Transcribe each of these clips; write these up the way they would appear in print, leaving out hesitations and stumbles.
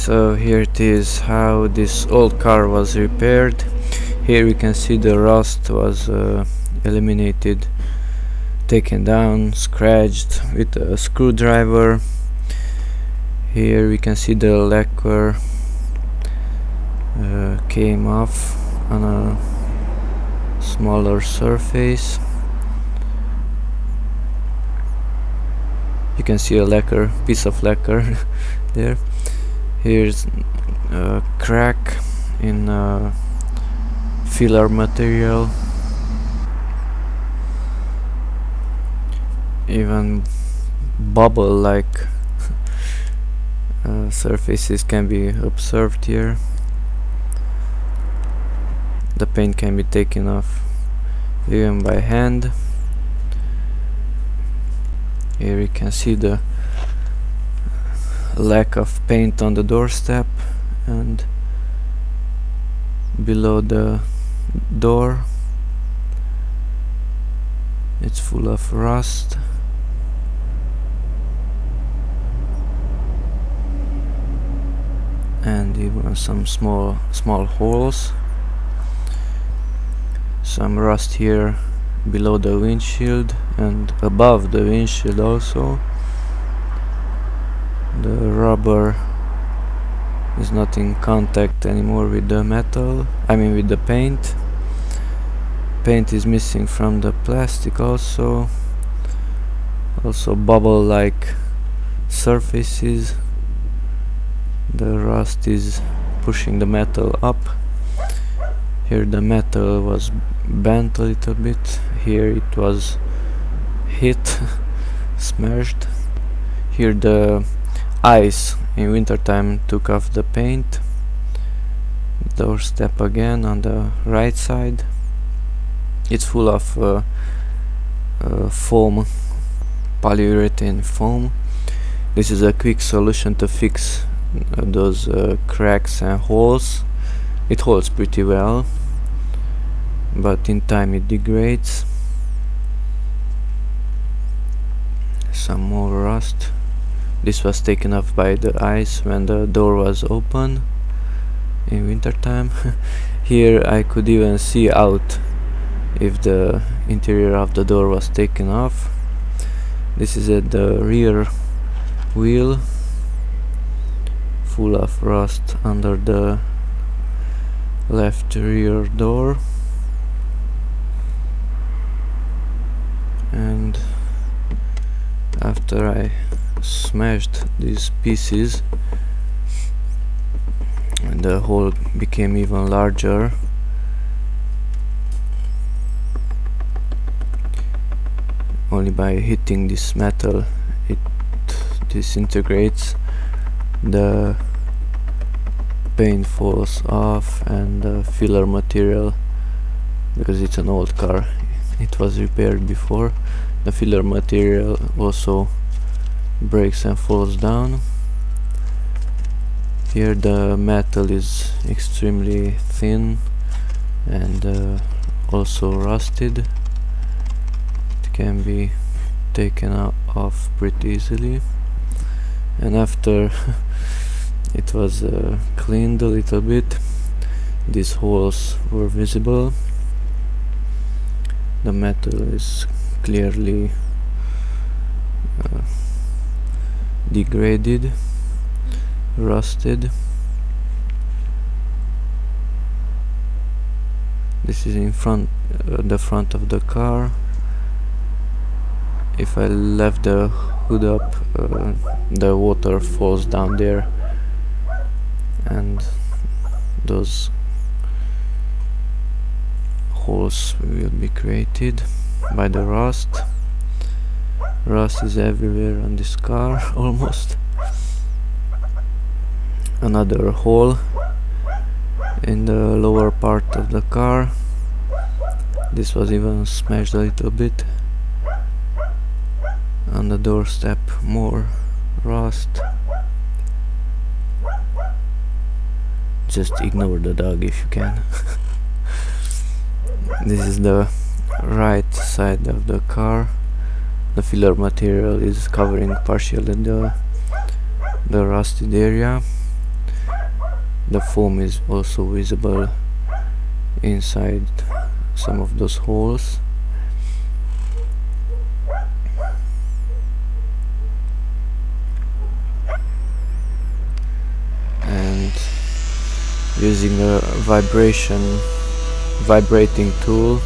So here it is how this old car was repaired. Here we can see the rust was eliminated, taken down, scratched with a screwdriver. Here we can see the lacquer came off on a smaller surface. You can see a lacquer, piece of lacquer there. Here's a crack in filler material. Even bubble-like surfaces can be observed here. The paint can be taken off even by hand. Here you can see the lack of paint on the doorstep, and below the door it's full of rust. And even some small holes. Some rust here below the windshield and above the windshield also. The rubber is not in contact anymore with the metal, with the paint. Paint is missing from the plastic also. Also bubble-like surfaces. The rust is pushing the metal up. Here the metal was bent a little bit. Here it was hit, smashed. Here the ice in wintertime took off the paint. Doorstep again on the right side. It's full of foam, polyurethane foam. This is a quick solution to fix those cracks and holes. It holds pretty well, but in time it degrades. Some more rust. This was taken off by the ice when the door was open in wintertime. Here I could even see out if the interior of the door was taken off. This is at the rear wheel, full of rust under the left rear door. And after I smashed these pieces, and the hole became even larger. Only by hitting this metal it disintegrates, the paint falls off, and the filler material, because it's an old car, it was repaired before, the filler material also breaks and falls down. Here the metal is extremely thin and also rusted. It can be taken off pretty easily, and after it was cleaned a little bit, these holes were visible. The metal is clearly degraded, rusted. This is in front, the front of the car. If I left the hood up, the water falls down there, and those holes will be created by the rust. Rust is everywhere on this car almost. Another hole in the lower part of the car. This was even smashed a little bit. On the doorstep, more rust. Just ignore the dog if you can. This is the right side of the car. The filler material is covering partially the rusted area. the foam is also visible inside some of those holes. And using a vibrating tool,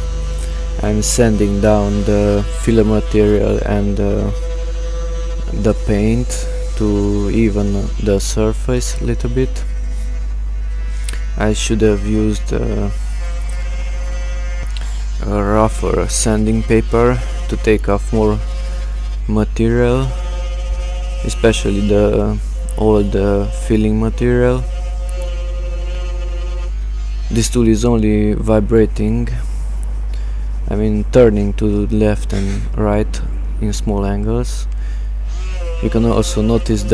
I'm sanding down the filler material and the paint to even the surface a little bit. I should have used a rougher sanding paper to take off more material, especially all the filling material. This tool is only vibrating, I mean turning to left and right in small angles. You can also notice in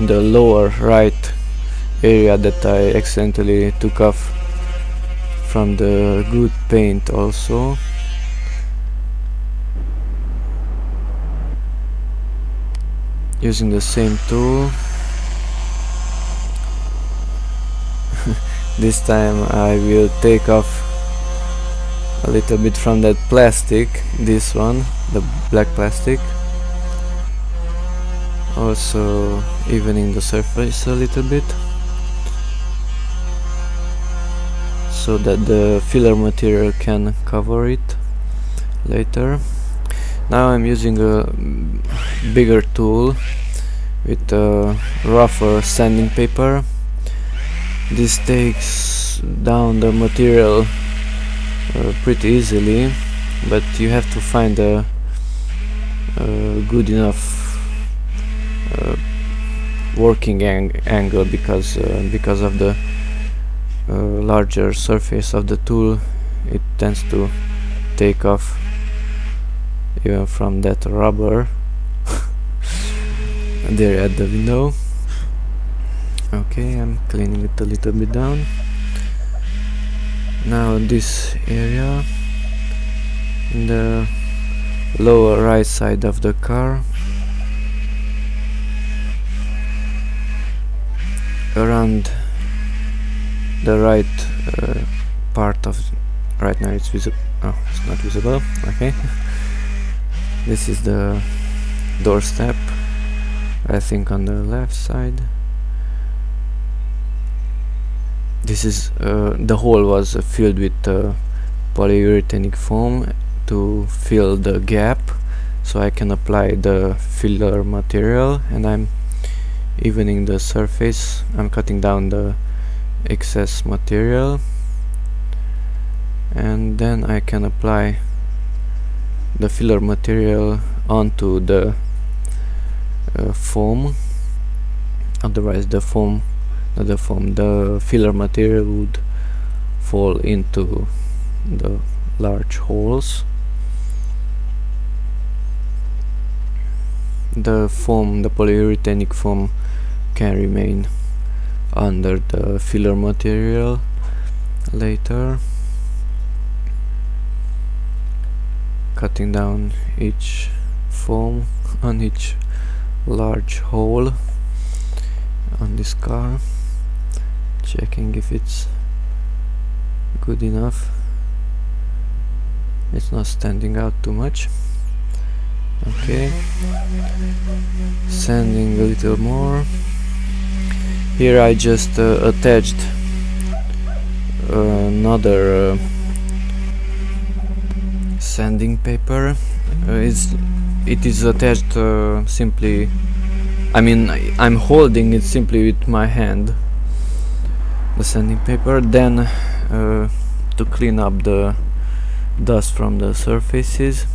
the lower right area that I accidentally took off from the good paint also. Using the same tool. This time I will take off a little bit from that plastic, this one, the black plastic. Also evening the surface a little bit, so that the filler material can cover it later. Now I'm using a bigger tool with a rougher sanding paper. This takes down the material pretty easily, but you have to find a good enough working angle because of the larger surface of the tool. It tends to take off even from that rubber there at the window. Okay, I'm cleaning it a little bit down. Now this area in the lower right side of the car, around the right part of right now it's visible. Oh, it's not visible. Okay. This is the doorstep, I think on the left side. This is the hole was filled with polyurethanic foam to fill the gap, so I can apply the filler material, and I'm evening the surface. I'm cutting down the excess material, and then I can apply the filler material onto the foam. Otherwise the filler material would fall into the large holes. The polyurethanic foam can remain under the filler material later. Cutting down each foam on each large hole on this car, checking if it's good enough. It's not standing out too much. Okay, sanding a little more. Here I just attached another sanding paper. It is attached simply, I mean I'm holding it simply with my hand, the sanding paper. Then to clean up the dust from the surfaces,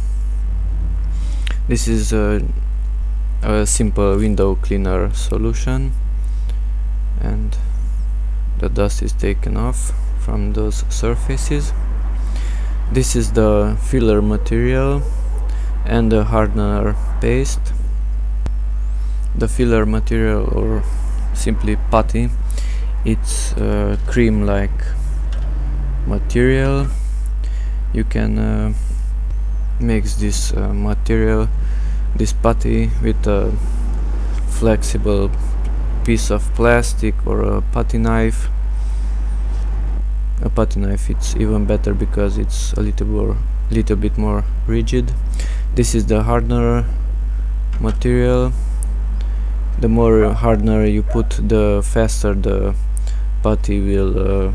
this is a simple window cleaner solution, and the dust is taken off from those surfaces. This is the filler material and the hardener paste. The filler material, or simply putty, it's cream-like material. You can mix this material, this putty, with a flexible piece of plastic or a putty knife. A putty knife, it's even better because it's a little bit more rigid. This is the hardener material. The more hardener you put, the faster the putty will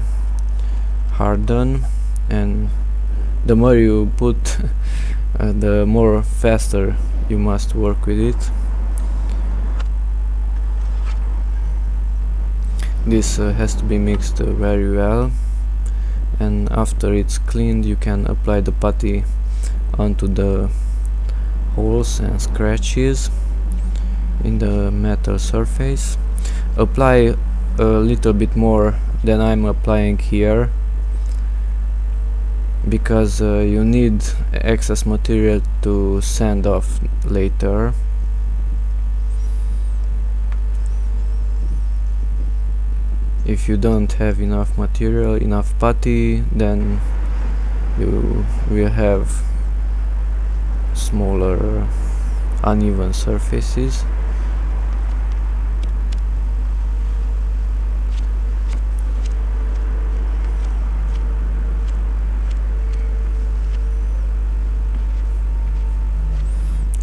harden, and the more you put the more faster you must work with it. This has to be mixed very well, and after it's cleaned you can apply the putty onto the holes and scratches in the metal surface. Apply a little bit more than I'm applying here, because you need excess material to sand off later. If you don't have enough material, enough putty, then you will have smaller uneven surfaces.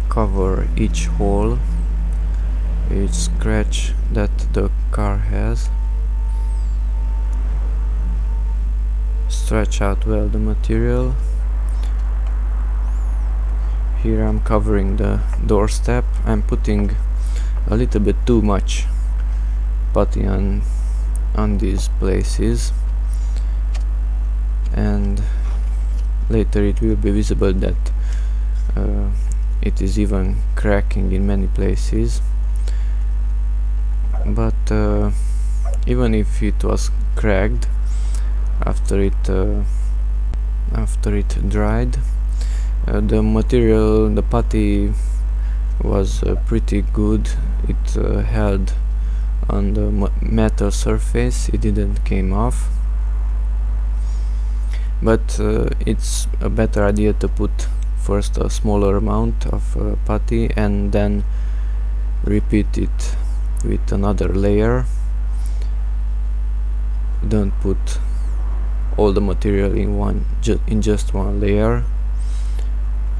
Cover each hole, each scratch that the car has. Stretch out well the material. Here I'm covering the doorstep. I'm putting a little bit too much putty on these places, and later it will be visible that it is even cracking in many places. But even if it was cracked after it dried, the material, the putty, was pretty good. It held on the metal surface, it didn't came off. But it's a better idea to put first a smaller amount of putty and then repeat it with another layer. Don't put all the material in just one layer,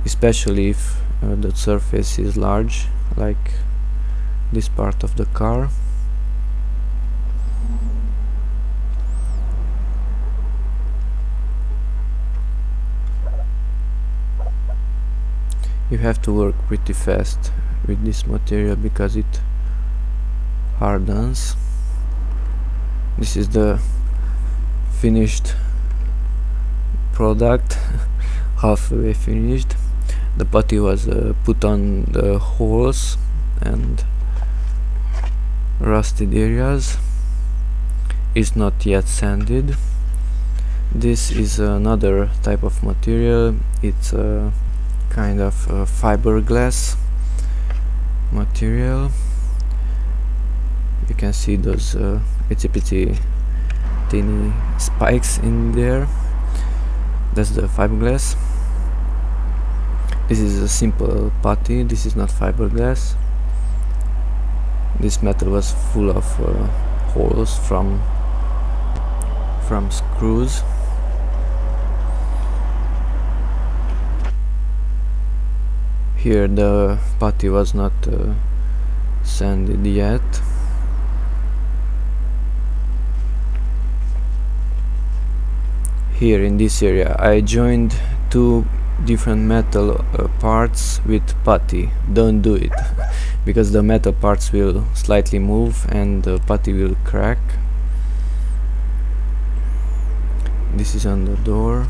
especially if the surface is large, like this part of the car. You have to work pretty fast with this material because it hardens. This is the finished product, halfway finished. The putty was put on the holes and rusted areas. It's not yet sanded. This is another type of material. It's a kind of fiberglass material. You can see those itsy teeny spikes in there. That's the fiberglass. This is a simple putty. This is not fiberglass. This metal was full of holes from screws. Here the putty was not sanded yet. Here in this area I joined two different metal parts with putty. Don't do it because the metal parts will slightly move and the putty will crack. This is on the door.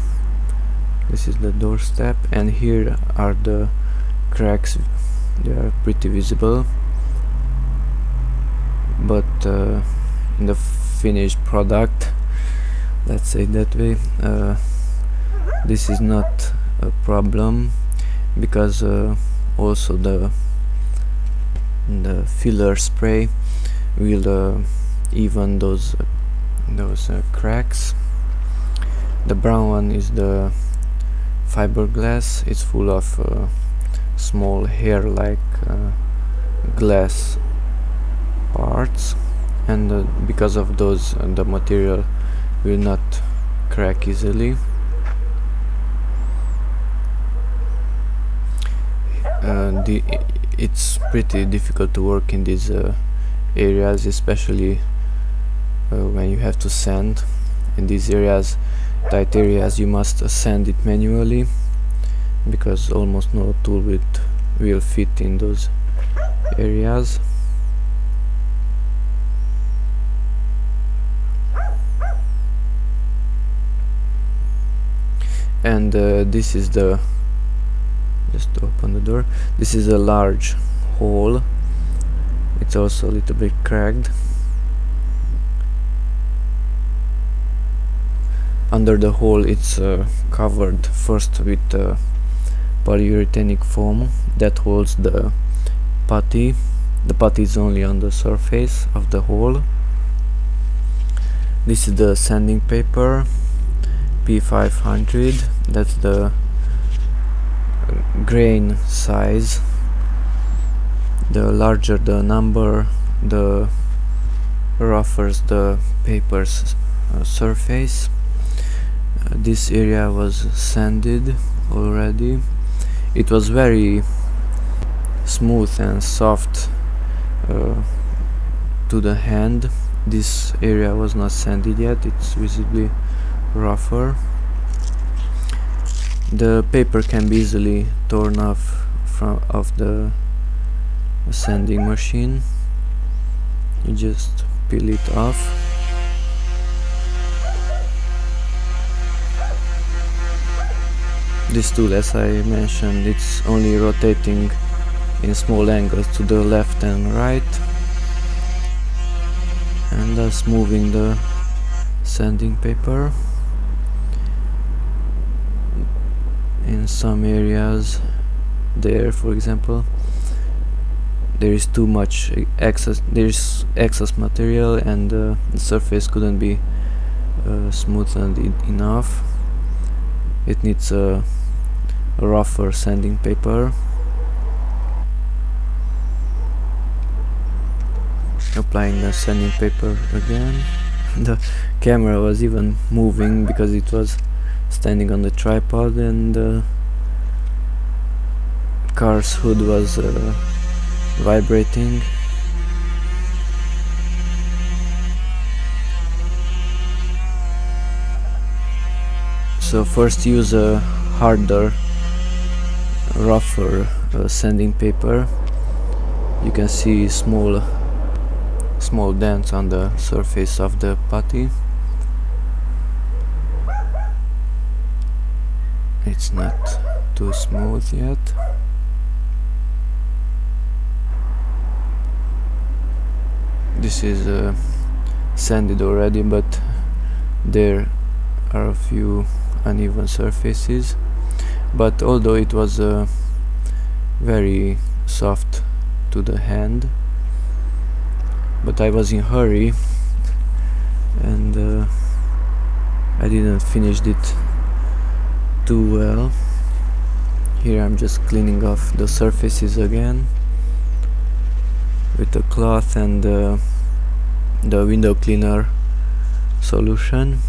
This is the doorstep, and here are the cracks. They are pretty visible, but in the finished product, let's say that way, this is not a problem, because also the filler spray will even those cracks. The brown one is the fiberglass. It's full of small hair-like glass parts. and because of those the material will not crack easily. It's pretty difficult to work in these areas, especially when you have to sand. In these areas, tight areas, you must sand it manually, because almost no tool will fit in those areas. And this is the, just open the door, this is a large hole. It's also a little bit cracked. Under the hole it's covered first with polyurethanic foam that holds the putty. The putty is only on the surface of the hole. This is the sanding paper P500. That's the grain size. The larger the number, the rougher the paper's surface. This area was sanded already. It was very smooth and soft to the hand. This area was not sanded yet, it's visibly rougher. The paper can be easily torn off of the sanding machine. You just peel it off. This tool, as I mentioned, it's only rotating in small angles to the left and right, and thus moving the sanding paper. In some areas, there for example, there is too much excess, material, and the surface couldn't be smoothened enough. It needs a rougher sanding paper. Applying the sanding paper again. The camera was even moving because it was standing on the tripod, and the car's hood was vibrating. So first use a harder, rougher sanding paper. You can see small dents on the surface of the putty. It's not too smooth yet. This is sanded already, but there are a few uneven surfaces. But although it was very soft to the hand, but I was in hurry and I didn't finish it too well. Here I'm just cleaning off the surfaces again with a cloth and the window cleaner solution.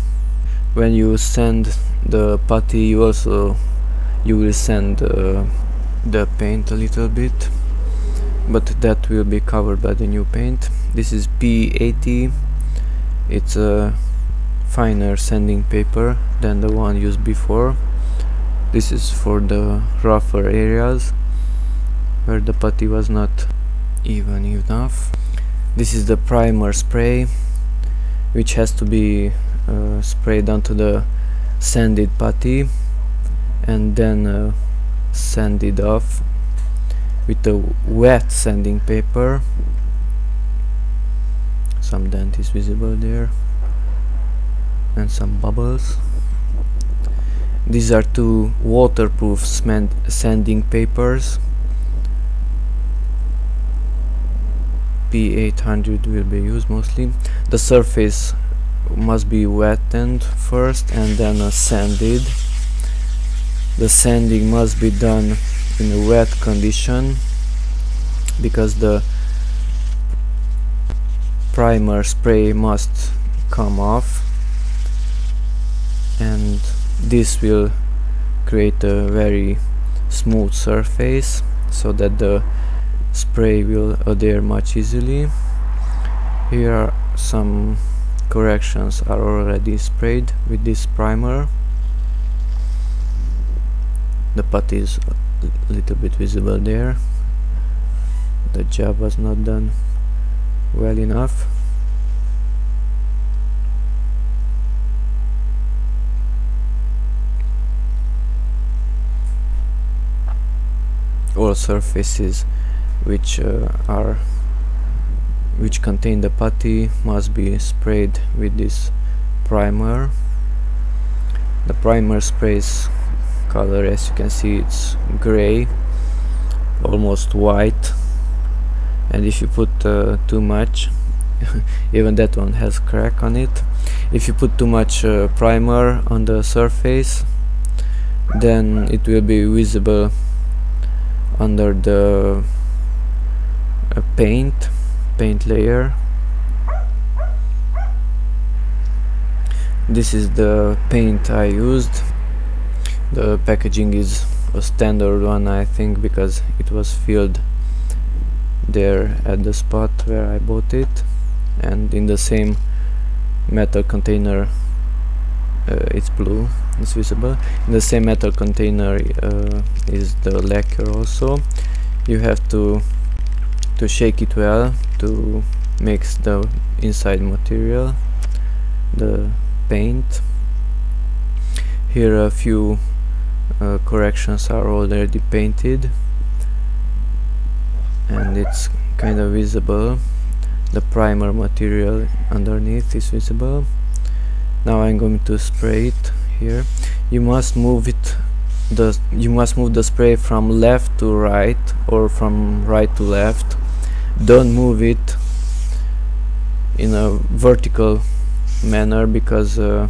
When you sand the putty, you will sand the paint a little bit, but that will be covered by the new paint. This is P80. It's a finer sanding paper than the one used before. This is for the rougher areas where the putty was not even enough. This is the primer spray, which has to be sprayed onto the sanded putty and then sanded off with a wet sanding paper. Some dent is visible there and some bubbles. These are two waterproof sanding papers. P800 will be used mostly. The surface must be wetted first and then sanded. The sanding must be done in a wet condition because the primer spray must come off, and this will create a very smooth surface so that the spray will adhere much easily. Here are some corrections are already sprayed with this primer. The putty is a little bit visible there. The job was not done well enough. All surfaces which contain the putty must be sprayed with this primer. The primer sprays color, as you can see, it's gray, almost white, and if you put too much even that one has crack on it. If you put too much primer on the surface, then it will be visible under the paint layer. This is the paint I used. The packaging is a standard one, I think, because it was filled there at the spot where I bought it, and in the same metal container, it's blue, it's visible. In the same metal container is the lacquer also. You have to shake it well to mix the inside material, the paint. Here a few corrections are already painted, and it's kind of visible. The primer material underneath is visible. Now I'm going to spray it here. You must move the spray from left to right or from right to left. Don't move it in a vertical manner, because the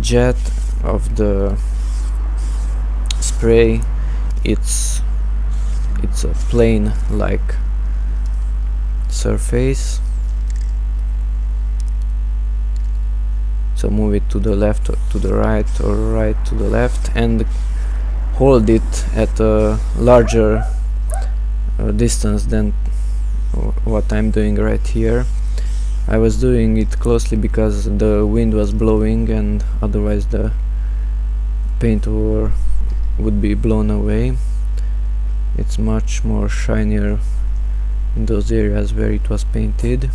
jet of the spray, it's a plane like surface, so move it to the left or to the right, or right to the left, and hold it at a larger distance than what I'm doing right here. I was doing it closely because the wind was blowing, and otherwise the paint would be blown away. It's much more shinier in those areas where it was painted.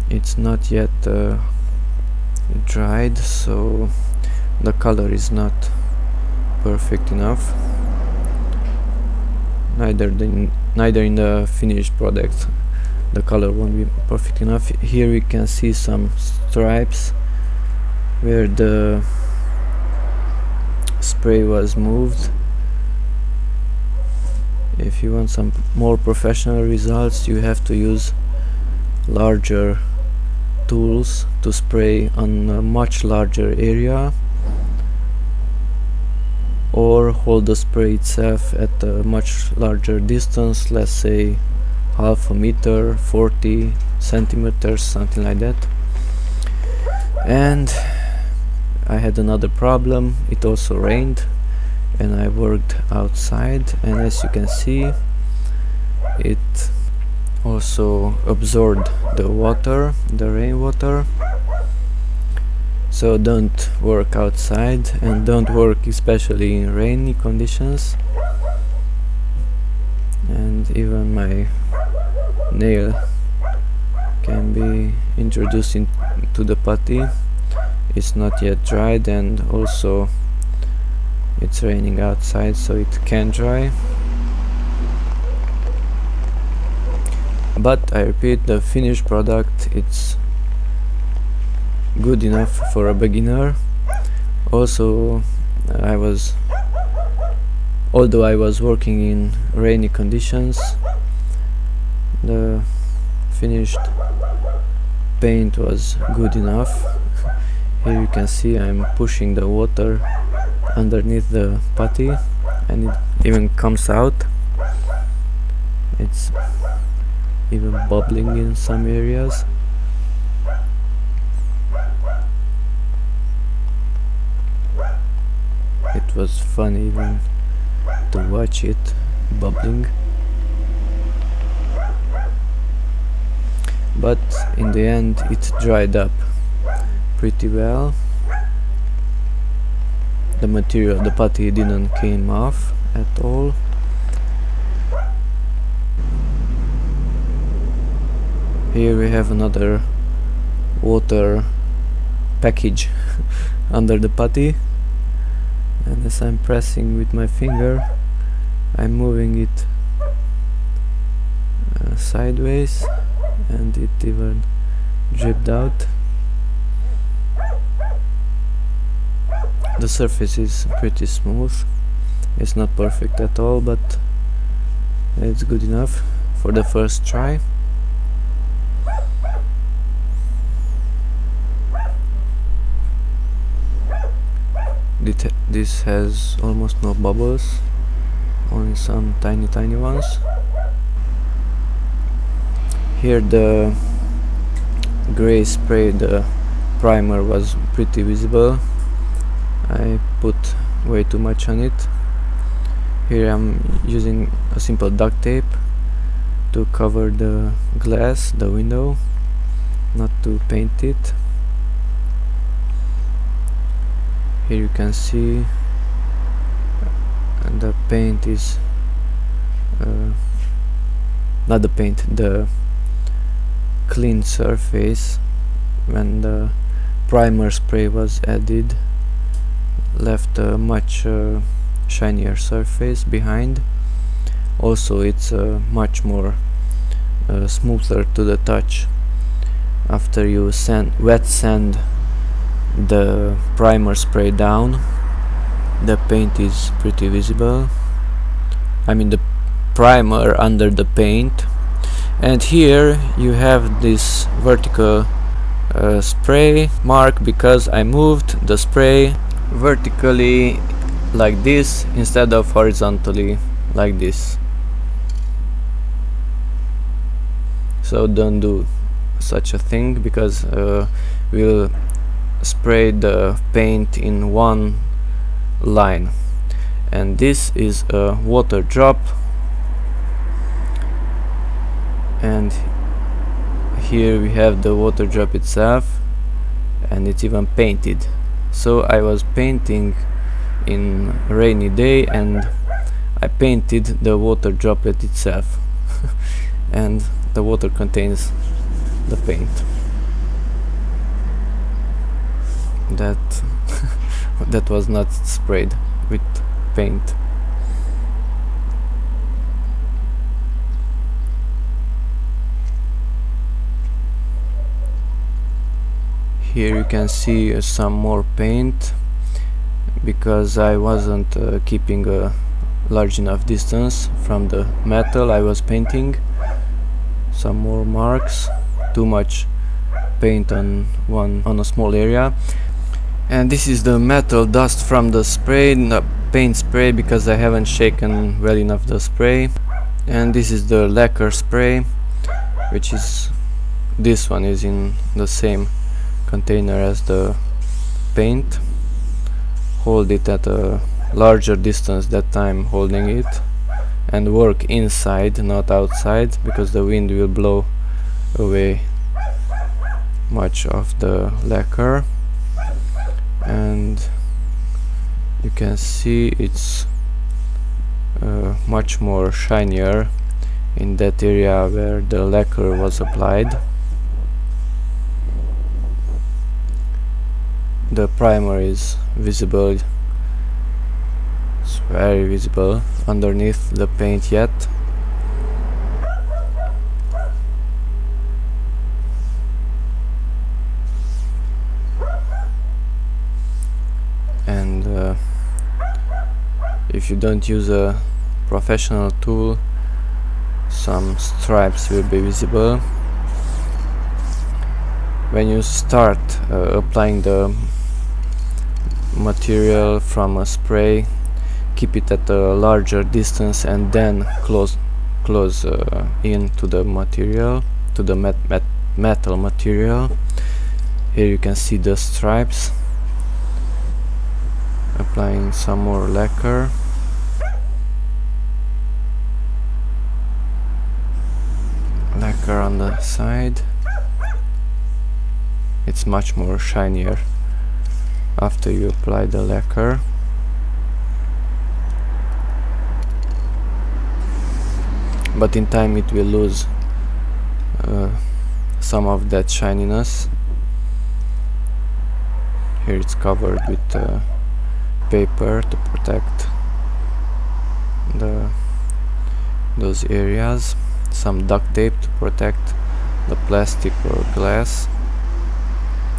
It's not yet dried, so the color is not perfect enough. Neither in the finished product the color won't be perfect enough. Here we can see some stripes where the spray was moved. If you want some more professional results, you have to use larger tools to spray on a much larger area, or hold the spray itself at a much larger distance, let's say half a meter, 40 centimeters, something like that. And I had another problem. It also rained, and I worked outside, and as you can see, it also absorbed the water, the rainwater. So don't work outside, and don't work especially in rainy conditions. And even my nail can be introduced into the putty. It's not yet dried, and also it's raining outside, so it can dry. But I repeat, the finished product, it's good enough for a beginner. Also, although I was working in rainy conditions, the finished paint was good enough. Here you can see I'm pushing the water underneath the putty, and it even comes out. It's even bubbling in some areas. It was fun even to watch it bubbling. But in the end it dried up pretty well. The material of the putty didn't came off at all. Here we have another water package under the putty, and as I'm pressing with my finger, I'm moving it sideways, and it even dripped out. The surface is pretty smooth. It's not perfect at all, but it's good enough for the first try. This has almost no bubbles, only some tiny ones. Here the gray spray, the primer, was pretty visible. I put way too much on it. Here I'm using a simple duct tape to cover the glass, the window, not to paint it. Here you can see the paint is not the paint, the clean surface when the primer spray was added left a much shinier surface behind. Also it's much more smoother to the touch. After you wet sand the primer spray down, the paint is pretty visible. I mean the primer under the paint. And here you have this vertical spray mark because I moved the spray vertically like this instead of horizontally like this. So don't do such a thing, because we'll spray the paint in one line, and this is a water drop, and here we have the water drop itself, and it's even painted. So I was painting in a rainy day and I painted the water droplet itself and the water contains the paint. That was not sprayed with paint. Here you can see some more paint, because I wasn't keeping a large enough distance from the metal I was painting. Some more marks, too much paint on a small area. And this is the metal dust from the spray, the paint spray, because I haven't shaken well enough the spray. And this is the lacquer spray, which is, this one is in the same container as the paint. Hold it at a larger distance that I'm holding it, and work inside, not outside, because the wind will blow away much of the lacquer. And you can see it's much more shinier in that area where the lacquer was applied. The primer is visible, it's very visible underneath the paint yet. And if you don't use a professional tool, some stripes will be visible. When you start applying the material from a spray, keep it at a larger distance and then close close into the material, to the metal material. Here you can see the stripes. Applying some more lacquer. Lacquer on the side. It's much more shinier after you apply the lacquer. But in time it will lose some of that shininess. Here it's covered with paper to protect those areas. Some duct tape to protect the plastic or glass,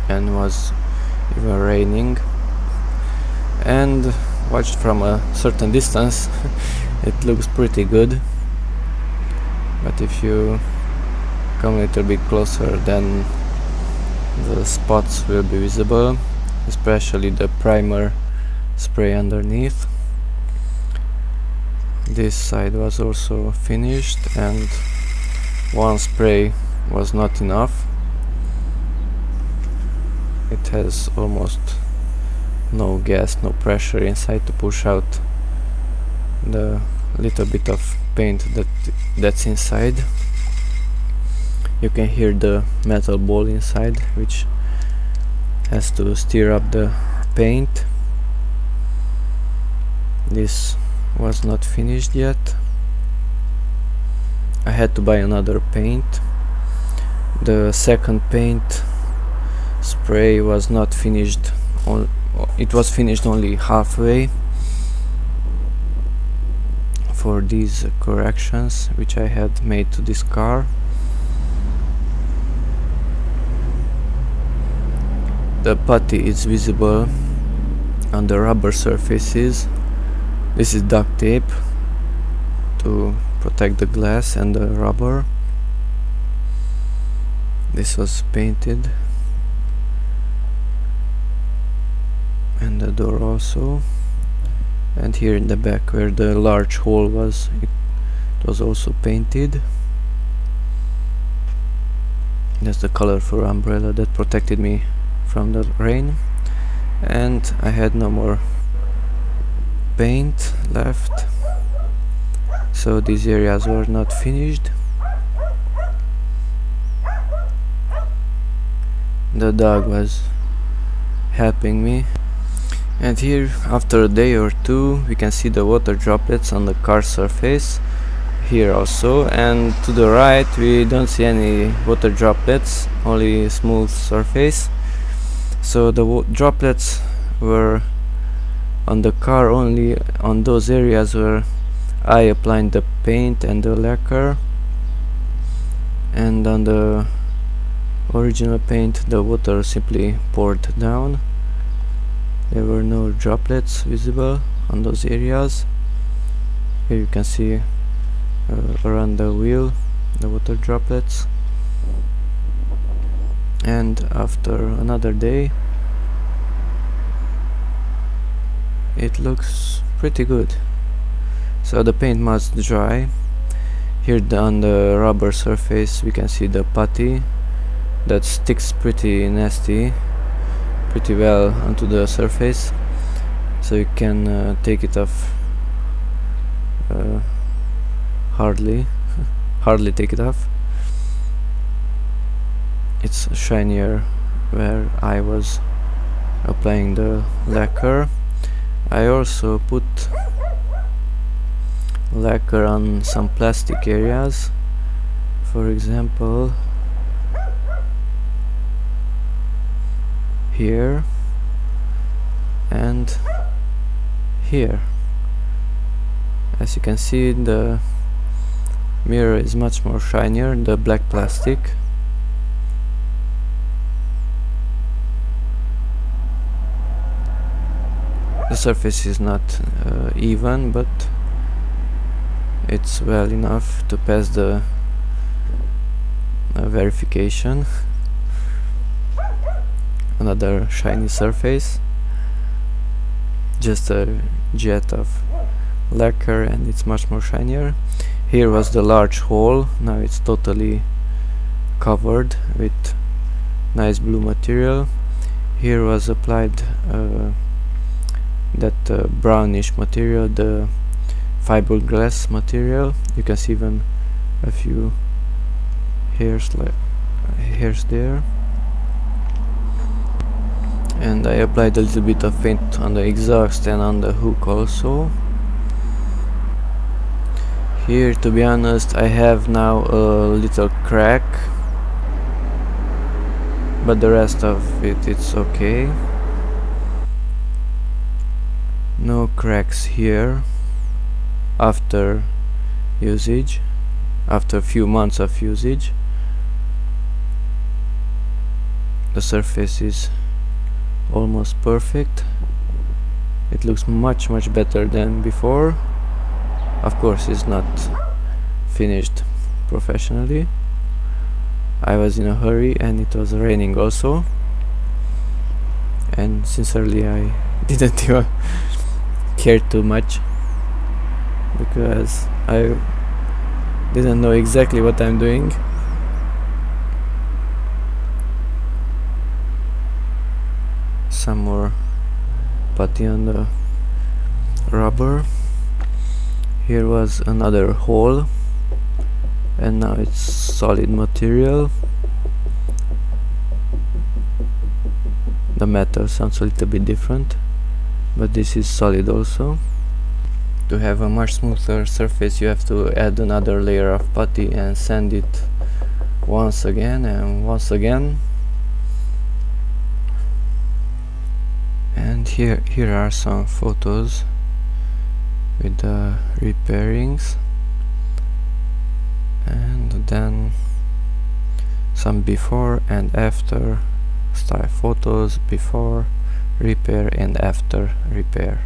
and was even raining. And watched from a certain distance it looks pretty good, but if you come a little bit closer then the spots will be visible, especially the primer spray underneath. This side was also finished, and one spray was not enough. It has almost no gas, no pressure inside to push out the little bit of paint that's inside. You can hear the metal ball inside, which has to stir up the paint. This was not finished yet. I had to buy another paint. The second paint spray was not finished. It was finished only halfway for these corrections which I had made to this car. The putty is visible on the rubber surfaces. This is duct tape to protect the glass and the rubber. This was painted, and the door also. And here in the back where the large hole was, it was also painted. That's the colorful umbrella that protected me from the rain. And I had no more paint left, so these areas were not finished. The dog was helping me. And here, after a day or two, we can see the water droplets on the car surface. Here also, and to the right we don't see any water droplets, only smooth surface. So the droplets were on the car only on those areas where I applied the paint and the lacquer, and on the original paint the water simply poured down. There were no droplets visible on those areas. Here you can see around the wheel the water droplets. And after another day it looks pretty good. So the paint must dry. Here on the rubber surface we can see the putty that sticks pretty well onto the surface, so you can take it off hardly take it off. It's shinier where I was applying the lacquer. I also put lacquer on some plastic areas, for example here and here. As you can see, the mirror is much more shinier, the black plastic. The surface is not even, but it's well enough to pass the verification. Another shiny surface, just a jet of lacquer, and it's much more shinier. Here was the large hole, now it's totally covered with nice blue material. Here was applied that brownish material, the fiberglass material. You can see even a few hairs there. And I applied a little bit of paint on the exhaust and on the hook also. Here, to be honest, I have now a little crack, but the rest of it's okay. No cracks here after usage, after a few months of usage. The surface is almost perfect. It looks much better than before. Of course, it's not finished professionally. I was in a hurry and it was raining also, and sincerely I didn't even care too much, because I didn't know exactly what I'm doing. Some more putty on the rubber. Here was another hole, and now it's solid material. The metal sounds a little bit different, but this is solid also. To have a much smoother surface, you have to add another layer of putty and sand it once again and once again. And here are some photos with the repairings, and then some before and after style photos, before repair and after repair.